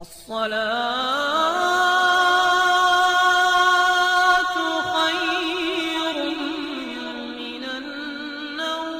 الصلاة خير من النوم۔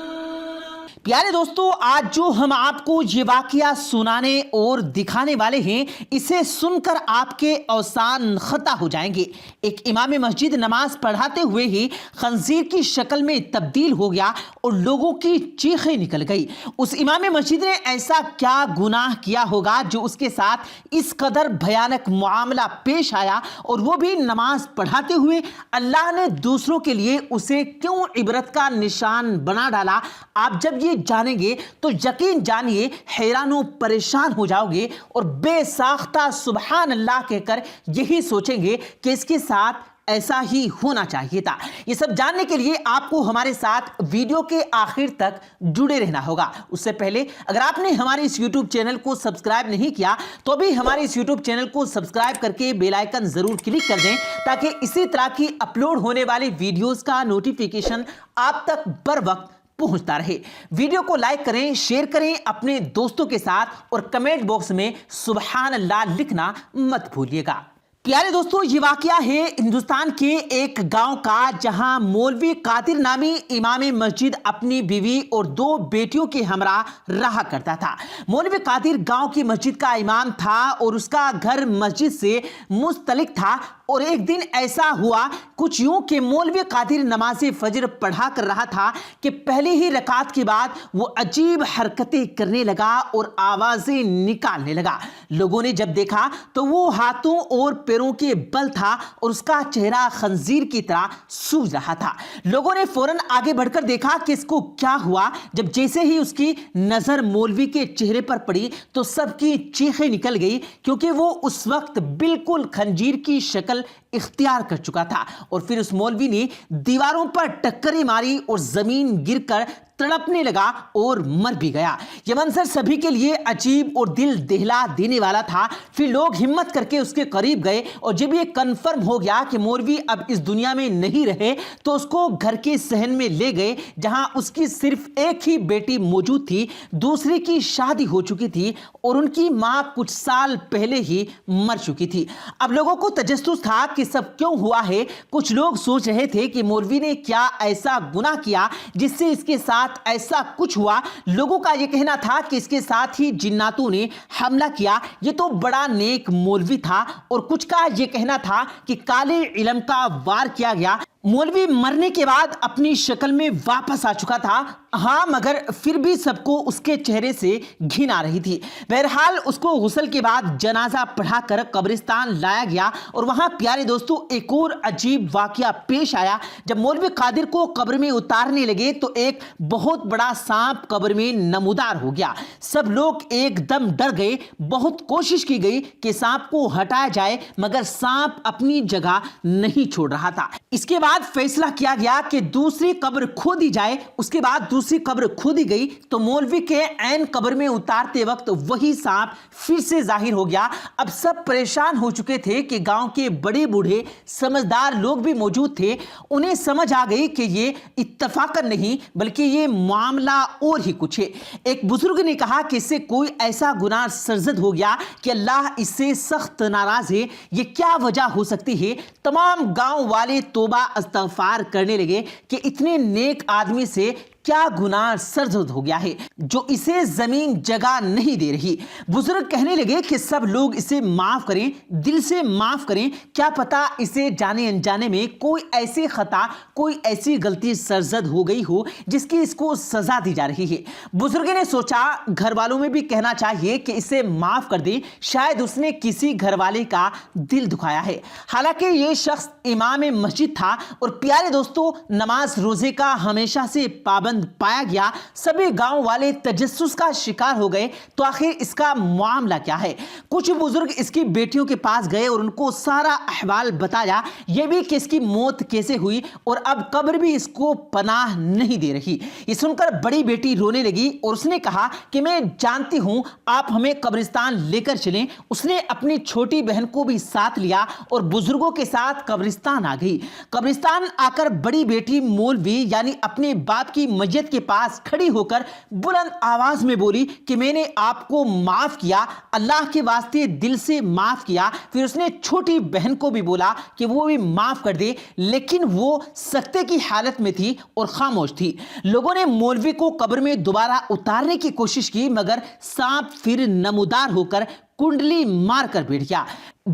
پیارے دوستو، آج جو ہم آپ کو یہ واقعہ سنانے اور دکھانے والے ہیں، اسے سن کر آپ کے اوزان خطا ہو جائیں گے۔ ایک امام مسجد نماز پڑھاتے ہوئے ہی خنزیر کی شکل میں تبدیل ہو گیا اور لوگوں کی چیخیں نکل گئی۔ اس امام مسجد نے ایسا کیا گناہ کیا ہوگا جو اس کے ساتھ اس قدر بھیانک معاملہ پیش آیا، اور وہ بھی نماز پڑھاتے ہوئے؟ اللہ نے دوسروں کے لیے اسے کیوں عبرت کا نشان بنا ڈالا؟ آپ جب یہ جانیں گے تو یقین جانیے حیران و پریشان ہو جاؤ گے، اور بے ساختہ سبحان اللہ کہہ کر یہی سوچیں گے کہ اس کے ساتھ ایسا ہی ہونا چاہیے تھا۔ یہ سب جاننے کے لیے آپ کو ہمارے ساتھ ویڈیو کے آخر تک جڑے رہنا ہوگا۔ اس سے پہلے اگر آپ نے ہمارے اس یوٹیوب چینل کو سبسکرائب نہیں کیا تو ابھی ہمارے اس یوٹیوب چینل کو سبسکرائب کر کے بیل آئیکن ضرور کلک کر دیں، تاکہ اسی طرح کی اپلوڈ ہونے والی ویڈیوز کا نوٹیفیکیشن آپ تک بر وقت پہنچتا رہے۔ ویڈیو کو لائک کریں، شیئر کریں اپنے دوستوں کے ساتھ، اور کمنٹ باکس میں سبحان اللہ لکھنا مت بھولیے گا۔ پیارے دوستو، یہ واقعہ ہے ہندوستان کے ایک گاؤں کا، جہاں مولوی قادر نامی امام مسجد اپنی بیوی اور 2 بیٹیوں کے ہمراہ رہا کرتا تھا۔ مولوی قادر گاؤں کی مسجد کا امام تھا اور اس کا گھر مسجد سے مستلق تھا، اور ایک دن ایسا ہوا کچھ یوں کہ مولوی قادر نماز فجر پڑھا کر رہا تھا کہ پہلی ہی رکعت کے بعد وہ عجیب حرکتیں کرنے لگا اور آوازیں نکالنے لگا۔ لوگوں نے جب دیکھا تو وہ ہاتھوں اور پیروں کے بل تھا اور اس کا چہرہ خنزیر کی طرح سوج رہا تھا۔ لوگوں نے فوراً آگے بڑھ کر دیکھا کہ اس کو کیا ہوا۔ جب جیسے ہی اس کی نظر مولوی کے چہرے پر پڑی تو سب کی چیخیں نکل گئی، کیونکہ وہ اس وقت بالکل خنزیر کی شکل اختیار کر چکا تھا۔ اور پھر اس مولوی نے دیواروں پر ٹکریں ماری اور زمین گر کر تڑپنے لگا اور مر بھی گیا۔ یہ منظر سبھی کے لیے عجیب اور دل دہلا دینے والا تھا۔ پھر لوگ ہمت کر کے اس کے قریب گئے، اور جب یہ کنفرم ہو گیا کہ مولوی اب اس دنیا میں نہیں رہے تو اس کو گھر کے صحن میں لے گئے، جہاں اس کی صرف ایک ہی بیٹی موجود تھی، دوسری کی شادی ہو چکی تھی اور ان کی ماں کچھ سال پہلے ہی مر چکی تھی۔ اب لوگوں کو تجسس تھا کہ سب کیوں ہوا ہے۔ کچھ لوگ سوچ رہے تھے کہ مولوی نے کیا ایسا گناہ کیا جس سے اس کے ساتھ ایسا کچھ ہوا۔ لوگوں کا یہ کہنا تھا کہ اس کے ساتھ ہی جناتوں نے حملہ کیا، یہ تو بڑا نیک مولوی تھا، اور کچھ کا یہ کہنا تھا کہ کالے علم کا وار کیا گیا۔ مولوی مرنے کے بعد اپنی شکل میں واپس آ چکا تھا، ہاں، مگر پھر بھی سب کو اس کے چہرے سے گھن آ رہی تھی۔ بہرحال اس کو غسل کے بعد جنازہ پڑھا کر قبرستان لایا گیا، اور وہاں پیارے دوستو ایک اور عجیب واقعہ پیش آیا۔ جب مولوی قادر کو قبر میں اتارنے لگے تو ایک بہت بڑا سانپ قبر میں نمودار ہو گیا۔ سب لوگ ایک دم ڈر گئے۔ بہت کوشش کی گئی کہ سانپ کو ہٹایا جائے، مگر سانپ اپنی جگہ نہیں چھوڑ رہا تھا۔ اس کے بعد فیصلہ کیا گیا کہ دوسری قبر کھودی جائے۔ اس کے بعد دوسری قبر کھودی گئی تو مولوی کے عین قبر میں اتارتے وقت وہی سانپ پھر سے ظاہر ہو گیا۔ اب سب پریشان ہو چکے تھے کہ گاؤں کے بڑے بوڑھے سمجھدار لوگ بھی موجود تھے۔ انہیں سمجھ آ گئی کہ یہ اتفاقاً نہیں بلکہ یہ معاملہ اور ہی کچھ ہے۔ ایک بزرگ نے کہا کہ اس سے کوئی ایسا گناہ سرزد ہو گیا کہ اللہ اس سے سخت ناراض ہے۔ یہ کیا وجہ ہو سکتی ہے؟ تمام گاؤں والے توبہ استغفار کرنے لگے کہ اتنے نیک آدمی سے کیا گناہ سرزد ہو گیا ہے جو اسے زمین جگہ نہیں دے رہی۔ بزرگ کہنے لگے کہ سب لوگ اسے معاف کریں، دل سے معاف کریں، کیا پتا اسے جانے انجانے میں کوئی ایسی خطا، کوئی ایسی غلطی سرزد ہو گئی ہو جس کی اس کو سزا دی جا رہی ہے۔ بزرگ نے سوچا گھر والوں میں بھی کہنا چاہیے کہ اسے معاف کر دیں، شاید اس نے کسی گھر والے کا دل دکھایا ہے۔ حالانکہ یہ شخص امام مسجد تھا اور پیارے دوستو نماز روزے کا ہمیشہ سے پابند پایا گیا۔ سبھی گاؤں والے تجسس کا شکار ہو گئے تو آخر اس کا معاملہ کیا ہے؟ کچھ بزرگ اس کی بیٹیوں کے پاس گئے اور ان کو سارا احوال بتایا، یہ بھی کہ اس کی موت کیسے ہوئی اور اب قبر بھی اس کو پناہ نہیں دے رہی۔ یہ سن کر بڑی بیٹی رونے لگی اور اس نے کہا کہ میں جانتی ہوں، آپ ہمیں قبرستان لے کر چلیں۔ اس نے اپنی چھوٹی بہن کو بھی ساتھ لیا اور بزرگوں کے ساتھ قبرستان آ گئی۔ قبرستان آ کر بڑی بیٹی مولوی یعنی اپنے باپ کی میت کے پاس کھڑی ہو کر بلند آواز میں بولی کہ میں نے آپ کو معاف کیا، اللہ کے واسطے دل سے معاف کیا۔ پھر اس نے چھوٹی بہن کو بھی بولا کہ وہ بھی معاف کر دے، لیکن وہ سکتے کی حالت میں تھی اور خاموش تھی۔ لوگوں نے مولوی کو قبر میں دوبارہ اتارنے کی کوشش کی، مگر سانپ پھر نمودار ہو کر کنڈلی مار کر بیٹھ گیا۔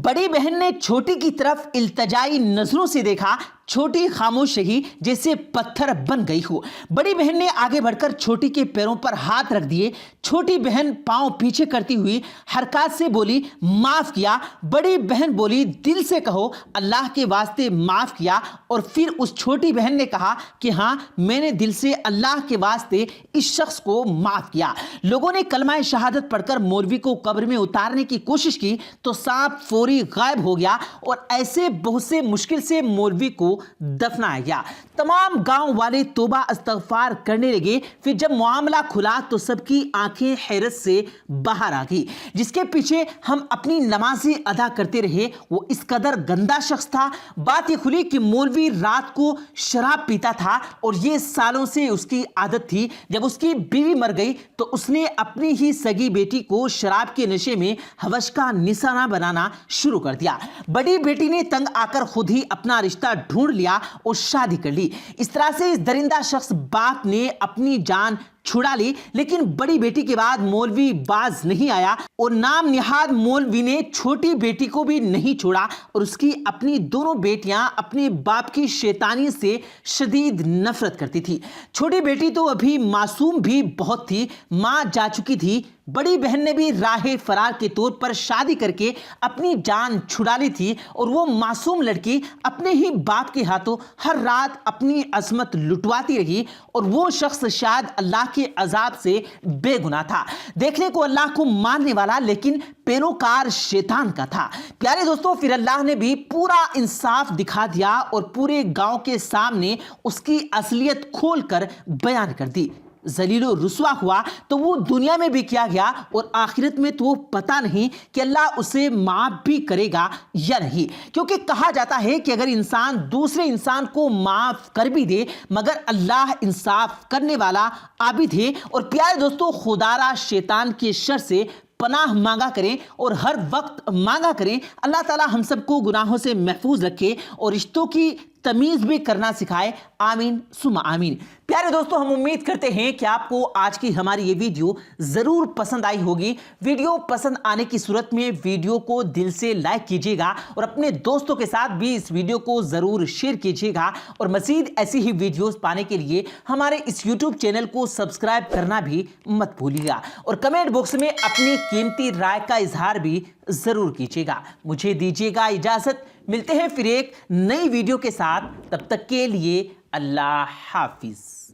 بڑی بہن نے چھوٹی کی طرف التجائی نظروں سے دیکھا۔ چھوٹی خاموش رہی جیسے پتھر بن گئی ہو۔ بڑی بہن نے آگے بڑھ کر چھوٹی کے پیروں پر ہاتھ رکھ دیے۔ چھوٹی بہن پاؤں پیچھے کرتی ہوئی حرکات سے بولی معاف کیا۔ بڑی بہن بولی دل سے کہو اللہ کے واسطے معاف کیا، اور پھر اس چھوٹی بہن نے کہا کہ ہاں میں نے دل سے اللہ کے واسطے اس شخص کو معاف کیا۔ لوگوں نے کلمہ شہادت پڑھ کر مولوی کو قبر میں اتارنے کی کوشش کی تو سانپ فوری غائب ہو گیا، اور ایسے بہت سے مشکل سے مولوی کو دفنایا گیا۔ تمام گاؤں والے توبہ استغفار کرنے لگے۔ پھر جب معاملہ کھلا تو سب کی آنکھیں حیرت سے باہر آ گئی۔ جس کے پیچھے ہم اپنی نمازیں ادا کرتے رہے وہ اس قدر گندا شخص تھا۔ بات یہ کھلی کہ مولوی رات کو شراب پیتا تھا، اور یہ سالوں سے اس کی عادت تھی۔ جب اس کی بیوی مر گئی تو اس نے اپنی ہی سگی بیٹی کو شراب کے نشے میں حوش کا نشانہ بنانا شروع کر دیا۔ بڑی بیٹی نے تنگ آ کر خود ہی اپنا رشتہ ڈھونڈ لیا اور شادی کر لی۔ اس طرح سے اس درندہ شخص باپ نے اپنی جان چھڑا لی، لیکن بڑی بیٹی کے بعد مولوی باز نہیں آیا، اور نام نہاد مولوی نے چھوٹی بیٹی کو بھی نہیں چھوڑا، اور اس کی اپنی دونوں بیٹیاں اپنے باپ کی شیطانی سے شدید نفرت کرتی تھی۔ چھوٹی بیٹی تو ابھی معصوم بھی بہت تھی، ماں جا چکی تھی۔ بڑی بہن نے بھی راہ فرار کے طور پر شادی کر کے اپنی جان چھڑا لی تھی، اور وہ معصوم لڑکی اپنے ہی باپ کے ہاتھوں ہر رات اپنی عصمت لٹواتی رہی، اور وہ شخص شاید اللہ کے عذاب سے بے گناہ تھا، دیکھنے کو اللہ کو ماننے والا، لیکن پیروکار شیطان کا تھا۔ پیارے دوستو، پھر اللہ نے بھی پورا انصاف دکھا دیا اور پورے گاؤں کے سامنے اس کی اصلیت کھول کر بیان کر دی۔ ذلیل و رسوا ہوا تو وہ دنیا میں بھی کیا گیا، اور آخرت میں تو وہ پتہ نہیں کہ اللہ اسے معاف بھی کرے گا یا نہیں، کیونکہ کہا جاتا ہے کہ اگر انسان دوسرے انسان کو معاف کر بھی دے مگر اللہ انصاف کرنے والا عابد ہے۔ اور پیارے دوستو، خدا را شیطان کے شر سے پناہ مانگا کریں اور ہر وقت مانگا کریں۔ اللہ تعالی ہم سب کو گناہوں سے محفوظ رکھے اور رشتوں کی تمیز بھی کرنا سکھائے، آمین ثم آمین۔ پیارے دوستو، ہم امید کرتے ہیں کہ آپ کو آج کی ہماری یہ ویڈیو ضرور پسند آئی ہوگی۔ ویڈیو پسند آنے کی صورت میں ویڈیو کو دل سے لائک کیجیے گا، اور اپنے دوستوں کے ساتھ بھی اس ویڈیو کو ضرور شیئر کیجیے گا، اور مزید ایسی ہی ویڈیوز پانے کے لیے ہمارے اس یوٹیوب چینل کو سبسکرائب کرنا بھی مت بھولیے گا، اور کمنٹ باکس میں اپنی قیمتی رائے کا اظہار بھی ضرور کیجیے گا۔ مجھے دیجیے گا اجازت، ملتے ہیں پھر ایک نئی ویڈیو کے ساتھ، تب تک کے لیے اللہ حافظ۔